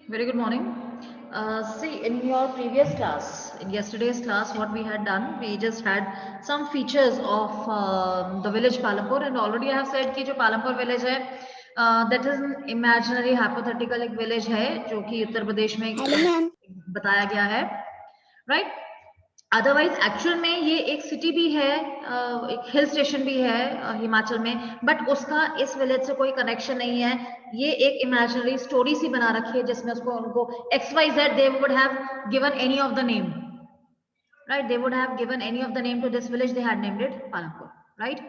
Very good morning. See, in your previous class, in yesterday's class, what we had done, we just had some features of the village Palampur, and already I have said कि जो Palampur village है, that is an imaginary hypothetical एक village है जो कि उत्तर प्रदेश में hello ma'am. बताया गया है, right? अदरवाइज एक्चुअल में ये एक सिटी भी है, एक हिल स्टेशन भी है हिमाचल में, बट उसका इस विलेज से कोई कनेक्शन नहीं है। ये एक इमेजिनरी स्टोरी सी बना रखी है जिसमें उसको उनको XYZ they would have given any of the name, right? They would have given any of the name to this village, they had named it Palampur, right?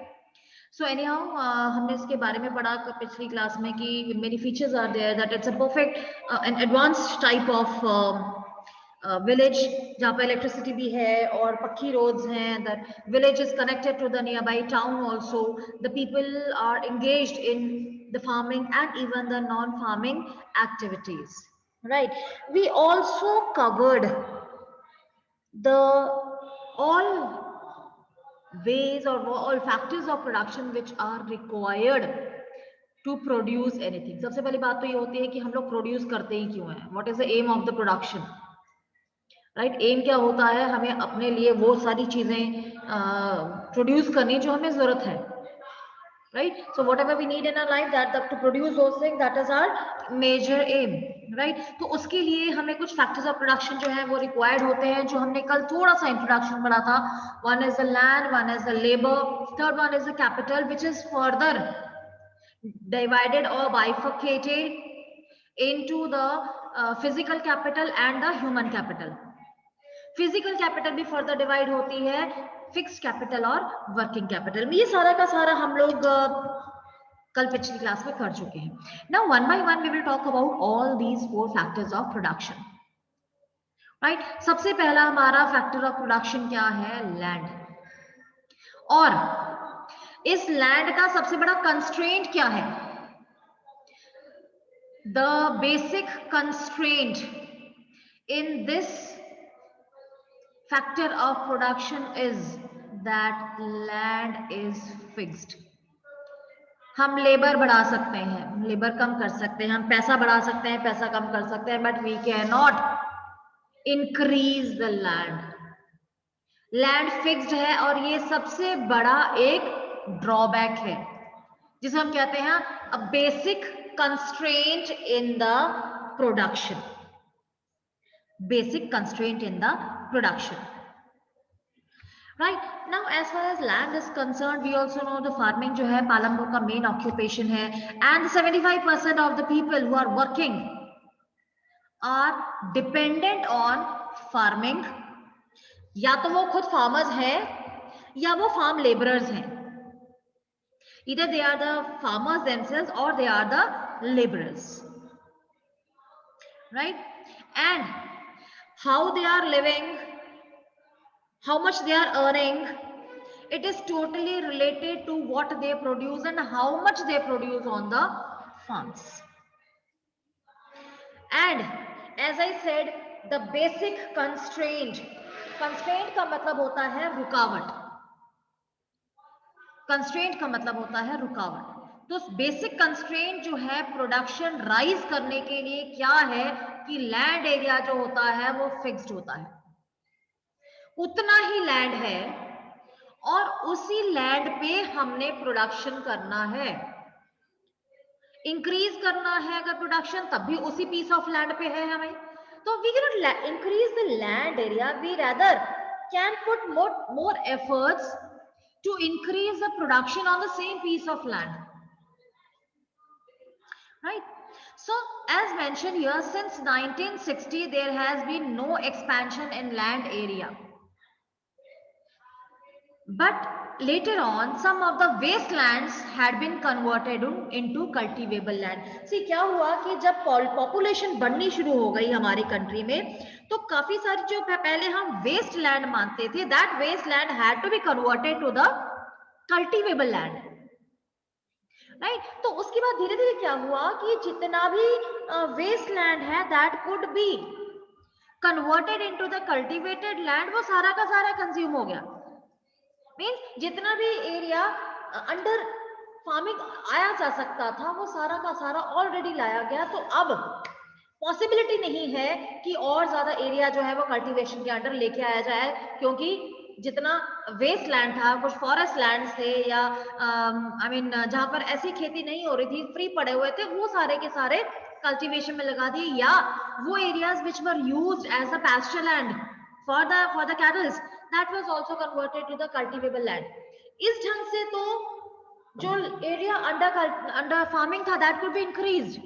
So anyhow हमने इसके बारे में पढ़ा पिछली क्लास में कि many features are there, that it's a perfect and advanced type of village जहाँ पे इलेक्ट्रिसिटी भी है और पक्की रोड्स हैं, that village is connected to the near by town also, the people are engaged in the farming and even the non farming activities, right? We also covered the all ways or all factors of production which are required to produce anything. सबसे पहली बात तो ये होती है कि हम लोग प्रोड्यूस करते ही क्यों हैं, what is the aim of the production, right? Aim क्या होता है? हमें अपने लिए वो सारी चीजें प्रोड्यूस करनी जो हमें जरूरत है, right? So whatever we need in our life, that to produce those things, that is our major aim, right? तो उसके लिए हमें कुछ factors of production जो है वो required होते हैं, जो हमने कल थोड़ा सा introduction पढ़ा था. One is the land, one is the labor, third one is the capital, which is further divided or bifurcated into the physical capital and the human capital. Physical capital भी फर्दर डिवाइड होती है fixed capital और working capital में. ये सारा का सारा हम लोग कल पिछली क्लास में कर चुके हैं. Now one by one we will talk about all these four factors of production, right? सबसे पहला हमारा फैक्टर ऑफ प्रोडक्शन क्या है? लैंड. और इस लैंड का सबसे बड़ा कंस्ट्रेंट क्या है? The basic constraint in this factor of production is that land is fixed. हम लेबर बढ़ा सकते हैं, लेबर कम कर सकते हैं, हम पैसा बढ़ा सकते हैं, पैसा कम कर सकते हैं, but we can not increase the land. Land fixed है और ये सबसे बड़ा एक ड्रॉबैक है जिसे हम कहते हैं a basic constraint in the production. Basic constraint in the production, right? Now as far as land is concerned, we also know the farming जो है पालमपुर का main occupation है, and 75% of the people who are working are dependent on farming. या तो वो खुद farmers हैं या वो farm laborers हैं. Either they are the farmers themselves or they are the laborers, right? And how they are living, how much they are earning, it is totally related to what they produce and how much they produce on the farms. And as I said, the basic constraint का मतलब होता है रुकावट. Constraint का मतलब होता है रुकावट. तो बेसिक कंस्ट्रेंट जो है प्रोडक्शन राइज करने के लिए क्या है कि लैंड एरिया जो होता है वो फिक्स्ड होता है. उतना ही लैंड है और उसी लैंड पे हमने प्रोडक्शन करना है. इंक्रीज करना है अगर प्रोडक्शन तब भी उसी पीस ऑफ लैंड पे है हमें, तो we can not increase the land area, we rather can put more efforts to increase the production on the same piece of land, right? So as mentioned here, since 1960 there has been no expansion in land area, but later on some of the wastelands had been converted into cultivable land. See क्या हुआ कि जब population बढ़नी शुरू हो गई हमारी country में, तो काफी सारी जो पहले हम वेस्ट लैंड मानते थे, that waste land had to be converted to the cultivable land, right? तो उसके बाद धीरे धीरे क्या हुआ कि जितना भी वेस्ट लैंड है that could be converted into the cultivated land, वो सारा का सारा कंज्यूम हो गया. मीन्स जितना भी एरिया अंडर फार्मिंग आया जा सकता था वो सारा का सारा ऑलरेडी लाया गया. तो अब पॉसिबिलिटी नहीं है कि और ज्यादा एरिया जो है वो कल्टीवेशन के अंडर लेके आया जाए, क्योंकि जितना वेस्ट लैंड था, कुछ फॉरेस्ट लैंड थे या आई मीन जहां पर ऐसी खेती नहीं हो रही थी, फ्री पड़े हुए थे, वो सारे के सारे कल्टीवेशन में लगा दिए, या वो areas which were used as a pasture land for the cattles, that was also converted to the cultivable land. इस ढंग से तो जो एरिया अंडर फार्मिंग था that could be increased,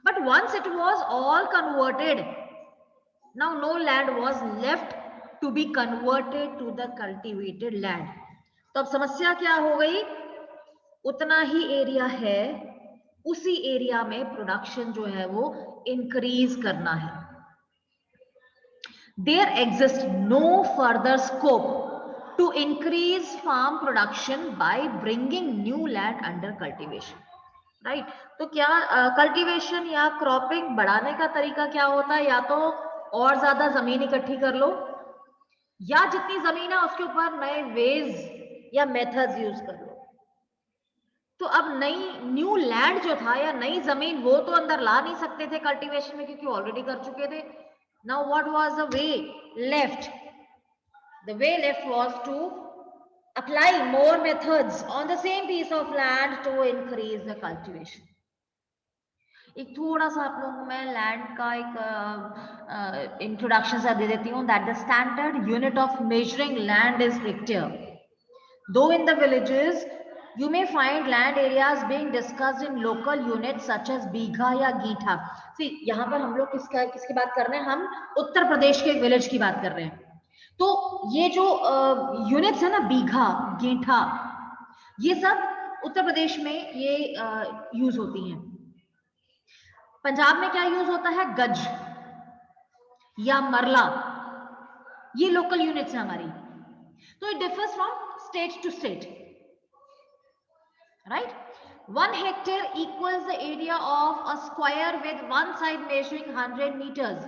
but once it was all converted, now no land was left to be converted to the cultivated land. तो अब समस्या क्या हो गई, उतना ही एरिया है, उसी एरिया में प्रोडक्शन जो है वो इंक्रीज करना है। There exists no further scope to increase farm production by bringing new land under cultivation. Right तो क्या कल्टीवेशन या क्रॉपिंग बढ़ाने का तरीका क्या होता है, या तो और ज्यादा जमीन इकट्ठी कर लो, या जितनी जमीन है उसके ऊपर नए वेज या मेथड्स यूज कर लो। तो अब नई न्यू लैंड जो था या नई जमीन वो तो अंदर ला नहीं सकते थे कल्टीवेशन में, क्योंकि ऑलरेडी कर चुके थे। Now what was the way left? The way left was to apply more methods on the same piece of land to increase the cultivation. एक थोड़ा सा आप लोगों को मैं लैंड का एक इंट्रोडक्शन सा दे देती हूँ। That the standard unit of measuring land is hectare, though in the villages you may find land areas being discussed in local units such as बीघा या गीठा। See, यहाँ पर हम लोग किसकी बात कर रहे हैं? हम उत्तर प्रदेश के एक विलेज की बात कर रहे हैं। तो ये जो यूनिट्स है ना, बीघा, गीठा, ये सब उत्तर प्रदेश में ये यूज होती हैं। पंजाब में क्या यूज होता है? गज या मरला, ये लोकल यूनिट्स है हमारी। तो it differs from state to state, right. 1 hectare equals the area of a square with one side measuring 100 meters.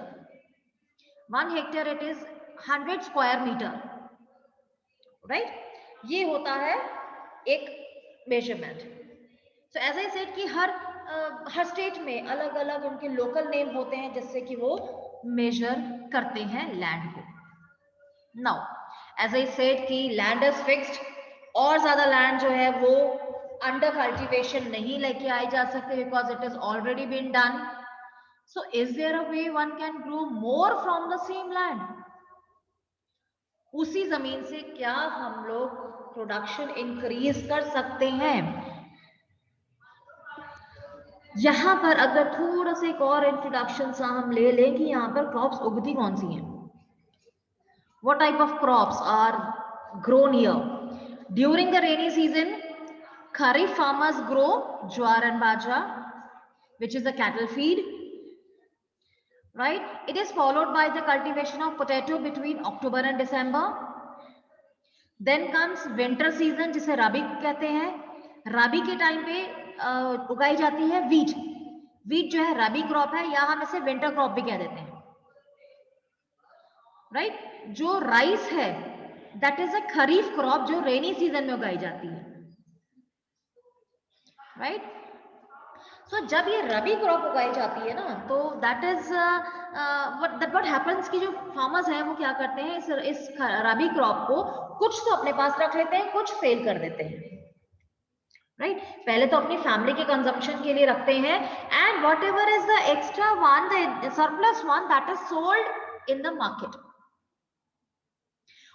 1 hectare it is 100 square meter, right? ये होता है एक measurement. So as I said कि हर state में अलग अलग उनके लोकल नेम होते हैं जिससे कि वो मेजर करते हैं लैंड को। नाउ एज आई सेड कि लैंड इज फिक्स्ड, और ज्यादा लैंड जो है वो अंडर कल्टीवेशन नहीं लेके आई जा सकते, because it is already been done. So is there a way one can grow more from the same land? उसी जमीन से क्या हम लोग प्रोडक्शन इंक्रीज कर सकते हैं? यहां पर अगर थोड़ा सा एक और इंट्रोडक्शन सा हम ले लें कि यहाँ पर क्रॉप्स उगती कौन सी हैं, what type of crops are grown here during the rainy season? Kharif farmers grow jowar and bajra, which is a cattle feed, right? It is followed by the cultivation of potato between October and December. Then comes winter season, जिसे रबी कहते हैं। रबी के time पे उगाई जाती है wheat. Wheat जो है रबी क्रॉप है, या हम इसे विंटर क्रॉप भी कह देते हैं, राइट। जो राइस है that is a kharif crop जो रेनी सीजन में उगाई जाती है, राइट। सो जब ये रबी क्रॉप उगाई जाती है ना, तो दैट इज व्हाट हैपेंस कि जो फार्मर्स हैं वो क्या करते हैं, इस रबी क्रॉप को कुछ तो अपने पास रख लेते हैं, कुछ सेल कर देते हैं, राइट। पहले तो अपनी फैमिली के कंजम्पशन के लिए रखते हैं, and what ever is the extra one, the surplus one, that is sold in the market.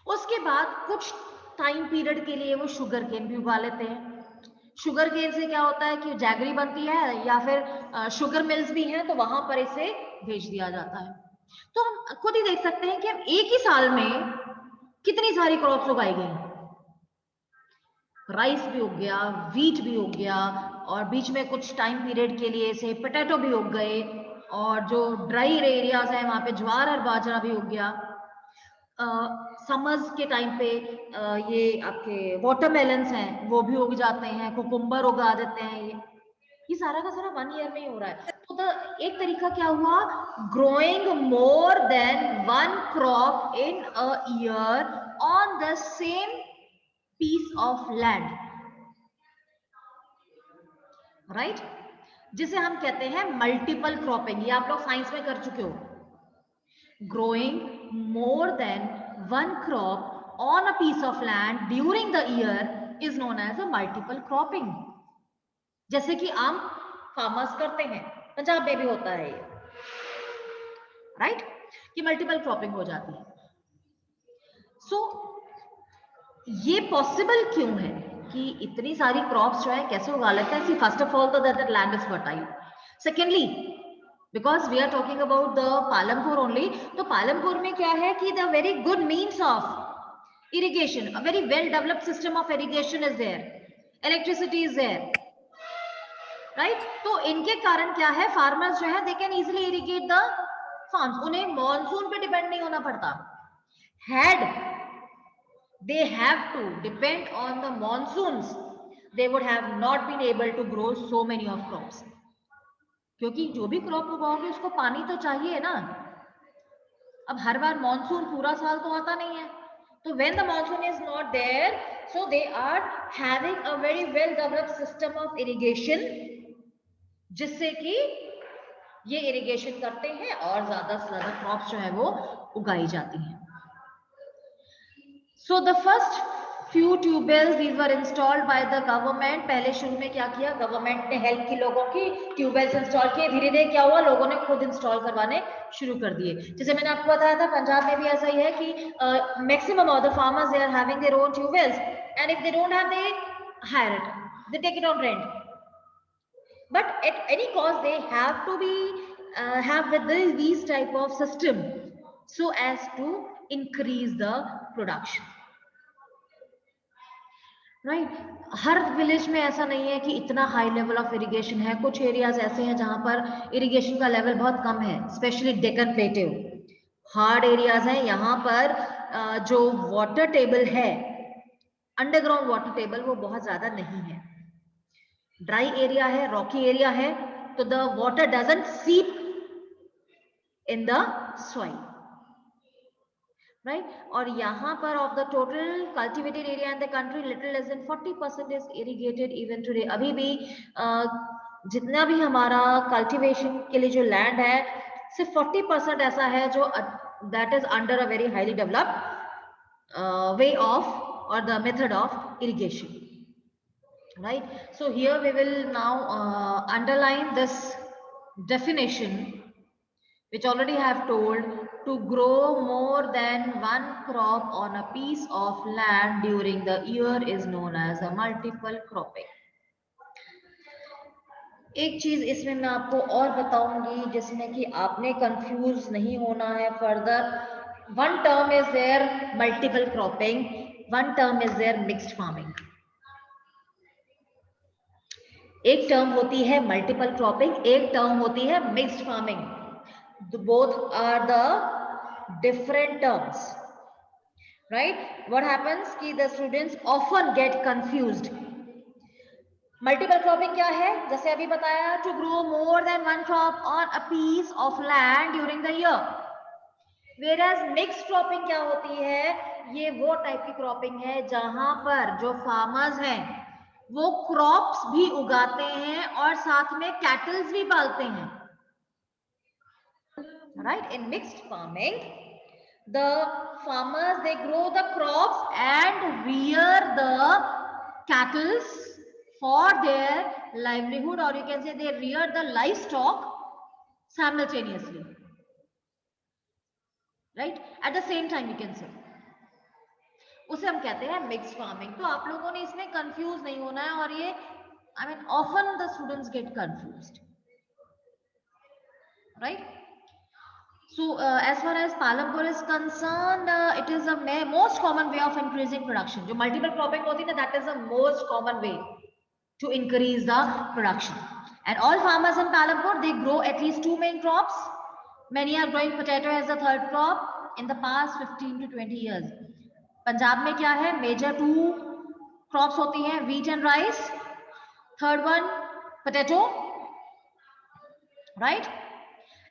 उसके बाद कुछ टाइम पीरियड के लिए वो शुगर केन भी उगा लेते हैं। शुगर केन से क्या होता है कि जैगरी बनती है, या फिर शुगर मिल्स भी हैं, तो वहां पर इसे भेज दिया जाता है। तो हम खुद ही देख सकते हैं कि हम एक ही साल में कितनी सारी क्रॉप्स उगाई गई। राइस भी उग गया, वीट भी उग गया, और बीच में कुछ टाइम पीरियड के लिए से पोटैटो भी उग गए, और जो ड्राई एरियाज है वहां पे ज्वार और बाजरा भी उग गया। समर्स के टाइम पे ये आपके वाटरमेलन्स हैं वो भी उग जाते हैं, कुकुम्बर उगा देते हैं। ये सारा का सारा 1 ईयर में ही हो रहा है। तो एक तरीका क्या हुआ, growing more then 1 crop in a year on the same piece of land, right? जिसे हम कहते हैं मल्टीपल क्रॉपिंग। ये आप लोग साइंस में कर चुके हो। Growing more than one crop on a piece of land during the year is known as a multiple cropping. जैसे कि आम फार्मर्स करते हैं, पंजाब में भी होता है ये, राइट, कि मल्टीपल क्रॉपिंग हो जाती है। सो ये पॉसिबल क्यों है कि इतनी सारी क्रॉप्स जो है कैसे उगा लेते हैं? सी फर्स्ट ऑफ ऑल तो that land is fertile. Secondly, because we are talking about the Palampur only, तो पालमपुर में क्या है कि the very good means of irrigation, a very well developed system of irrigation is there, electricity is there, right. तो इनके कारण क्या है, फार्मर्स जो है they can easily irrigate the farms, उन्हें मॉनसून पे डिपेंड नहीं होना पड़ता। Had they have to depend on the monsoons, they would have not been able to grow so many of crops, क्योंकि जो भी क्रॉप उगाओगे उसको पानी तो चाहिए ना। अब हर बार मॉनसून पूरा साल तो आता नहीं है, तो when the monsoon is not there, so they are having a very well developed system of irrigation, जिससे कि ये इरिगेशन करते हैं और ज्यादा से ज्यादा क्रॉप्स जो है वो उगाई जाती हैं। So the first few tubewells these were installed by the government। पहले शुरू में क्या किया, गवर्नमेंट ने हेल्प की लोगों की, ट्यूबवेल्स इंस्टॉल किए। धीरे धीरे क्या हुआ, लोगों ने खुद इंस्टॉल करवाने शुरू कर दिए। जैसे मैंने आपको बताया था पंजाब में भी ऐसा ही है कि maximum of the farmers they are having their own tubewells, and if they don't have they hire it, they take it on rent, but at any cost they have to be have with these type of system so as to increase the production, right. Her village में ऐसा नहीं है कि इतना high level of irrigation है। कुछ areas ऐसे हैं जहां पर इरिगेशन का लेवल बहुत कम है, स्पेशली डेक्कन प्लेटेव हार्ड एरियाज हैं। यहाँ पर जो वाटर टेबल है, अंडरग्राउंड वाटर टेबल, वो बहुत ज्यादा नहीं है। ड्राई एरिया है, रॉकी एरिया है, तो द वाटर डजंट सीप इन द सॉइल, राइट। और यहाँ पर of the total cultivated area in the country little less than 40% is irrigated even today. अभी भी जितना भी हमारा कल्टिवेशन के लिए जो लैंड है, सिर्फ 40% ऐसा है जो that is under a very highly developed way of और the method of irrigation, right? So here we will now underline this definition which already I have told, to grow more than one crop on a piece of land during the year is known as a multiple cropping। एक चीज इसमें मैं आपको और बताऊंगी जिसमें कि आपने कंफ्यूज नहीं होना है further. One term is there multiple cropping, one term is there mixed farming. एक टर्म होती है मल्टीपल क्रॉपिंग, एक टर्म होती है mixed farming. Both are the different terms, right? What happens कि the students often get confused। Multiple cropping क्या है, जैसे अभी बताया, to grow more than one crop on a piece of land during the year. Whereas mixed cropping क्या होती है, ये वो टाइप की क्रॉपिंग है जहां पर जो फार्मर्स हैं वो क्रॉप्स भी उगाते हैं और साथ में कैटल्स भी पालते हैं, right? In mixed farming, the farmers they grow the crops and rear the cattle for their livelihood, or you can say they rear the livestock simultaneously, right? At the same time, you can say उसे हम कहते हैं mixed farming. तो आप लोगों ने इसमें confuse नहीं होना है, और ये I mean often the students get confused, right? So as far as Palampur is concerned, it is a most common way of increasing production। जो multiple cropping होती है ना, that is the most common way to increase the production। And all farmers in Palampur, they grow at least two main crops। Many are growing potato as the third crop in the past 15 to 20 years। Punjab में क्या है, major to crops होती हैं, wheat and rice, third one potato, right?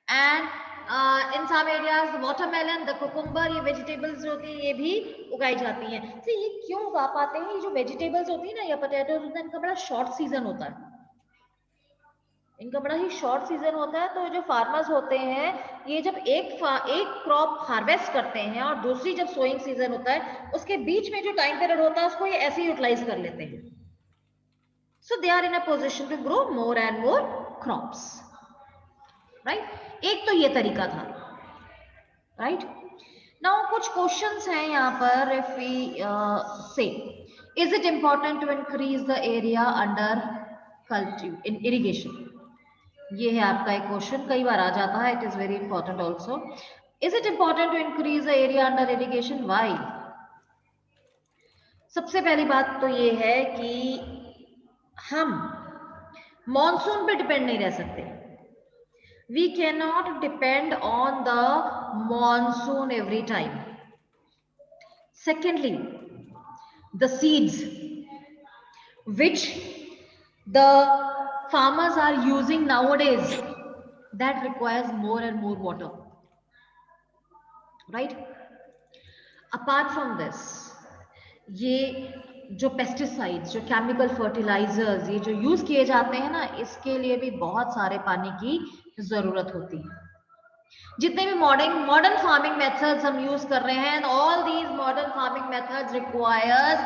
And in some areas watermelon, the cucumber, ये vegetables होती हैं ये भी उगाई जाती हैं। तो ये क्यों उगा पाते हैं, ये जो वेजिटेबल्स होती है ना या पोटैटोज होता है, इनका बड़ा शॉर्ट सीजन होता है। इनका बड़ा ही शॉर्ट सीजन होता है। तो जो फार्मर्स होते हैं ये जब एक क्रॉप हार्वेस्ट करते हैं और दूसरी जब सोइंग सीजन होता है उसके बीच में जो टाइम पीरियड होता है उसको ये ऐसे ही यूटिलाइज कर लेते हैं। So they are in a position to grow more and more crops, right. एक तो ये तरीका था, राइट। नाउ कुछ क्वेश्चंस हैं यहाँ पर। If we say is it important to increase the area under cultivation irrigation, ये है आपका एक क्वेश्चन, कई बार आ जाता है। It is very important also. Is it important to increase the area under irrigation, why? सबसे पहली बात तो ये है कि हम मॉनसून पे डिपेंड नहीं रह सकते। We can not depend on the monsoon every time. Secondly, the seeds which the farmers are using nowadays, that requires more and more water, right? Apart from this, ये जो पेस्टिसाइड्स, जो chemical fertilisers ये जो use किए जाते हैं ना, इसके लिए भी बहुत सारे पानी की जरूरत होती है। जितने भी मॉडर्न फार्मिंग मेथड्स हम यूज कर रहे हैं, all these modern farming methods requires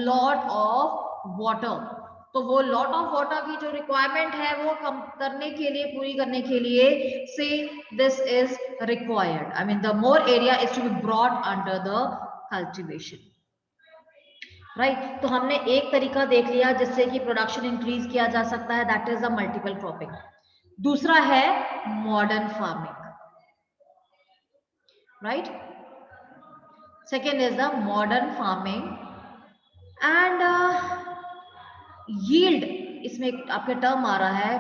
lot of water. तो वो लॉट ऑफ वाटर की जो रिक्वायरमेंट है वो कम करने के लिए, पूरी करने के लिए से this is required, I mean the more area is to be brought under the cultivation, right. तो हमने एक तरीका देख लिया जिससे कि प्रोडक्शन इंक्रीज किया जा सकता है, that is the multiple cropping. दूसरा है modern farming, right? Second is the modern farming and yield, इसमें आपके टर्म आ रहा है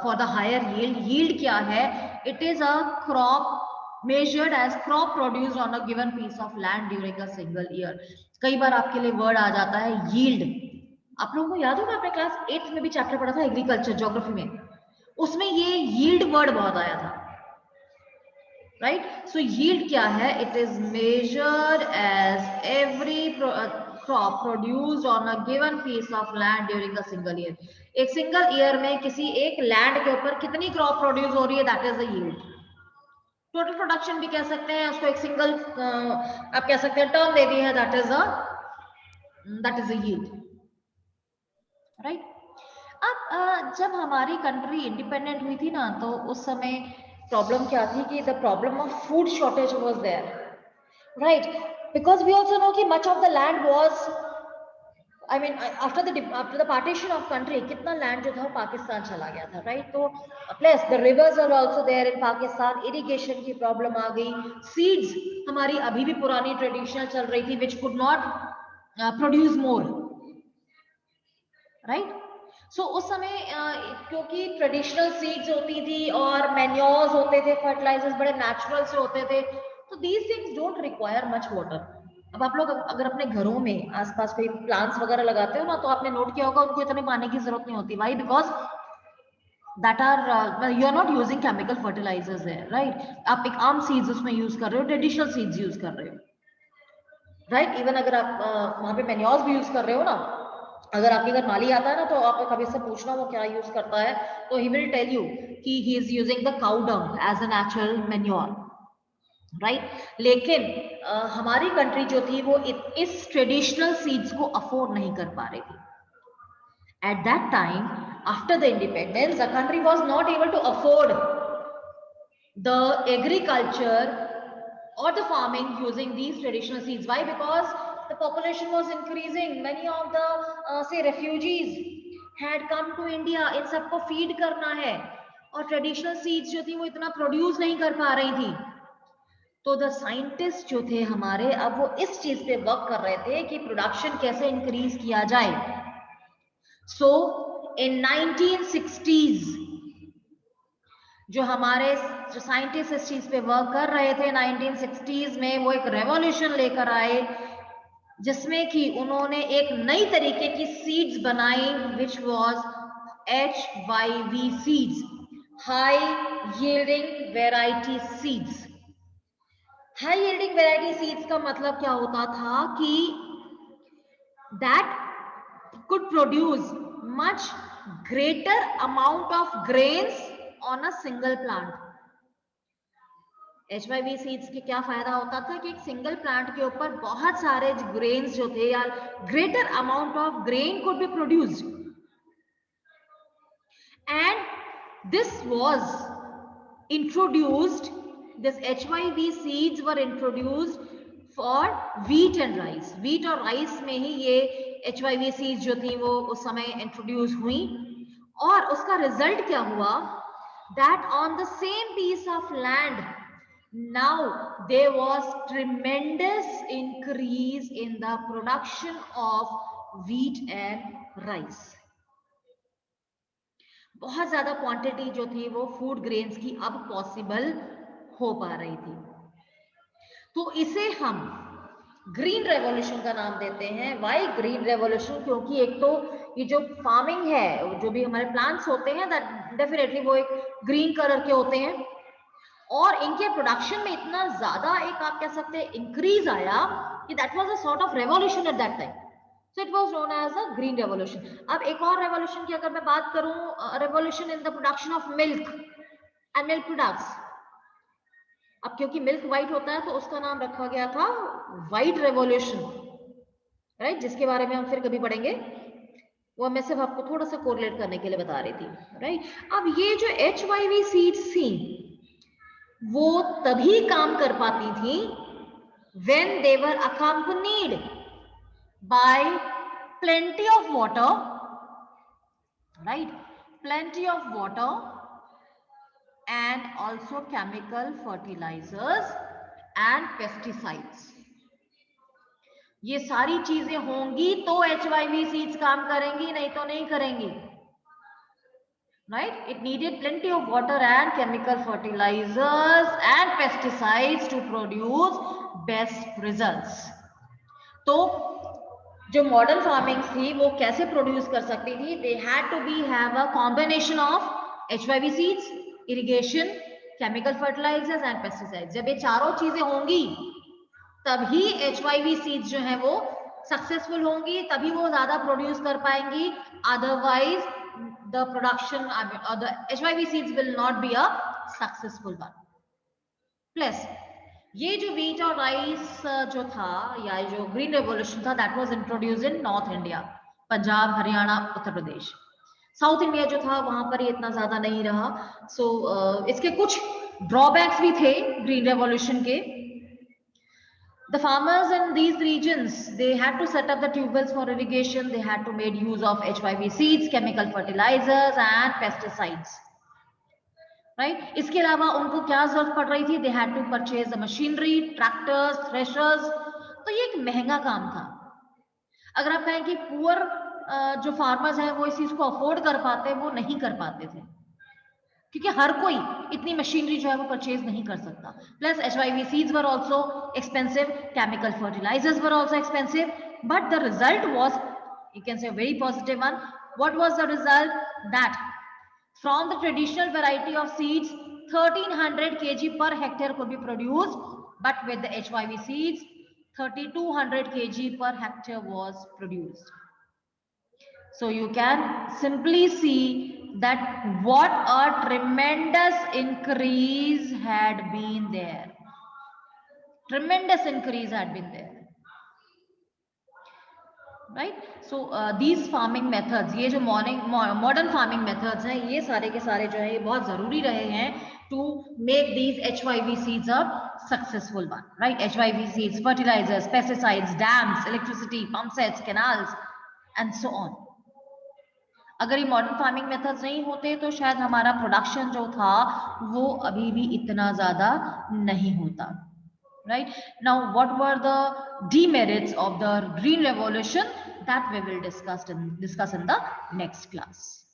for the higher yield. Yield क्या है? It is a crop measured as crop produced on a given piece of land during a single year। कई बार आपके लिए वर्ड आ जाता है yield। आप लोगों को याद होगा आपने क्लास 8th में भी चैप्टर पढ़ा था एग्रीकल्चर ज्योग्राफी में, उसमें ये yield वर्ड बहुत आया था, right? So yield क्या है? It is measured as every crop produced on a given piece of land during a single year। एक सिंगल ईयर में किसी एक लैंड के ऊपर कितनी क्रॉप प्रोड्यूस हो रही है, that is the yield। Total production भी कह सकते हैं उसको, एक सिंगल आप कह सकते हैं टर्म दे दी है, that is the yield, right. अब जब हमारी कंट्री इंडिपेंडेंट हुई थी ना, तो उस समय प्रॉब्लम क्या थी कि the problem of food shortage was there, right. Because we also know कि much of the land was, I mean after the partition of country कितना लैंड जो था वो पाकिस्तान चला गया था, राइट। तो plus the rivers are also there in Pakistan, irrigation की प्रॉब्लम आ गई, सीड्स हमारी अभी भी पुरानी ट्रेडिशनल चल रही थी which could not produce more, right. So उस समय क्योंकि ट्रेडिशनल सीड्स होती थी और मैन्योर्स होते थे, फर्टिलाइजर्स बड़े नेचुरल से होते थे, तो these things don't require much water. अब आप लोग अगर अपने घरों में आसपास कोई प्लांट्स वगैरह लगाते हो ना, तो आपने नोट किया होगा उनको इतने पानी की जरूरत नहीं होती। Why? Because that are you are not using chemical fertilizers है, राइट। आप एक आम सीड्स उसमें यूज कर रहे हो, ट्रेडिशनल सीड्स यूज कर रहे हो, राइट। इवन अगर आप वहां पे मैन्योर्स भी यूज कर रहे हो ना, अगर आपके घर माली आता है ना, तो आप कभी से पूछना वो क्या यूज करता है, तो ही विल टेल यू कि he is using the cow dung as a natural manure, right. लेकिन हमारी कंट्री जो थी वो इस ट्रेडिशनल सीड्स को अफोर्ड नहीं कर पा रही थी। At that time after the independence the country was not able to afford the agriculture or the farming using these traditional seeds। Why? Because the population was increasing, many of the say refugees had come to India, इन सबको feed करना है और traditional seeds जो थी वो इतना produce नहीं कर पा रही थी। तो the scientists जो थे हमारे, अब वो इस चीज पे वर्क कर रहे थे कि प्रोडक्शन कैसे इंक्रीज किया जाए। सो इन 1960s जो हमारे जो साइंटिस्ट इस चीज पे वर्क कर रहे थे 1960s में, वो एक रेवोल्यूशन लेकर आए जिसमें कि उन्होंने एक नई तरीके की सीड्स बनाई which was HYV seeds, high yielding variety seeds. High yielding variety seeds का मतलब क्या होता था कि that could produce much greater amount of grains on a single plant. HYV seeds के क्या फायदा होता था कि एक सिंगल प्लांट के ऊपर बहुत सारे ग्रेन्स जो थे या greater amount of grain could be produced, and this was introduced, this HYV seeds were introduced for wheat and rice. Wheat और राइस में ही ये HYV सीड्स जो थी वो उस समय इंट्रोड्यूस हुई, और उसका रिजल्ट क्या हुआ, that on the same piece of land now there was tremendous increase in the production of wheat and rice. बहुत ज्यादा क्वांटिटी जो थी वो फूड ग्रेन्स की अब पॉसिबल हो पा रही थी. तो इसे हम ग्रीन रेवोल्यूशन का नाम देते हैं. Why green revolution? क्योंकि एक तो ये जो फार्मिंग है, जो भी हमारे प्लांट्स होते हैं, दैट डेफिनेटली वो एक ग्रीन कलर के होते हैं, और इनके प्रोडक्शन में इतना ज्यादा एक आप कह सकते हैं इंक्रीज आया कि that was a sort of revolution at that time. So it was known as a green revolution. अब एक और रेवोल्यूशन की अगर मैं बात करूं, revolution in the production of milk and milk products. अब क्योंकि मिल्क व्हाइट होता है तो उसका नाम रखा गया था व्हाइट रेवोल्यूशन, राइट, जिसके बारे में हम फिर कभी पढ़ेंगे. वो मैं सिर्फ आपको थोड़ा सा कोरिलेट करने के लिए बता रही थी, राइट. अब ये जो HYV सीड्स थी वो तभी काम कर पाती थी when they were accompanied by plenty of water, right, plenty of water and also chemical fertilizers and pesticides. ये सारी चीजें होंगी तो HYV सीड्स काम करेंगी, नहीं तो नहीं करेंगी, right. It needed plenty of water and chemical fertilizers and pesticides to produce best results. तो जो मॉडर्न फार्मिंग थी वो कैसे प्रोड्यूस कर सकती थी? They had to be have a combination of HYV seeds, irrigation, chemical fertilizers and pesticides. जब ये चारों चीजें होंगी तभी HYV seeds जो है वो सक्सेसफुल होंगी, तभी वो ज्यादा प्रोड्यूस कर पाएंगी. Otherwise the production or the HYV seeds will not be a successful one. Plus ये जो wheat और राइस जो था या जो ग्रीन रेवोल्यूशन था, that was introduced in North India, Punjab, Haryana, Uttar Pradesh. South India जो था वहां पर ये इतना ज्यादा नहीं रहा. सो इसके कुछ ड्रॉबैक्स भी थे ग्रीन रेवोल्यूशन के. The farmers in these regions, they had to set up the tube wells for irrigation. They had to make use of HYV seeds, chemical fertilizers and pesticides. Right? इसके अलावा उनको क्या जरूरत पड़ रही थी? They had to purchase the machinery, tractors, threshers. तो ये एक महंगा काम था. अगर आप कहें कि पुअर जो फार्मर्स हैं वो इस चीज को अफोर्ड कर पाते, वो नहीं कर पाते थे, क्योंकि हर कोई इतनी मशीनरी जो है वो परचेज नहीं कर सकता. Plus HYV seeds were also expensive, chemical fertilizers were also expensive, but the result was, you can say, a very positive one. What was the result? That from the traditional variety of seeds, 1300 kg per hectare could be produced, but with the HYV seeds, 3200 kg per hectare was produced. So you can simply see that what a tremendous increase had been there. Tremendous increase had been there, right? So these farming methods, ये जो modern farming methods हैं, ये सारे के सारे जो है ये बहुत जरूरी रहे हैं to make these HYV seeds a successful one, right? HYV seeds, fertilizers, pesticides, dams, electricity, pump sets, canals, and so on. अगर ये मॉडर्न फार्मिंग मेथड्स नहीं होते तो शायद हमारा प्रोडक्शन जो था वो अभी भी इतना ज्यादा नहीं होता, right. Now what were the demerits of the green revolution, that we will discuss in the next class.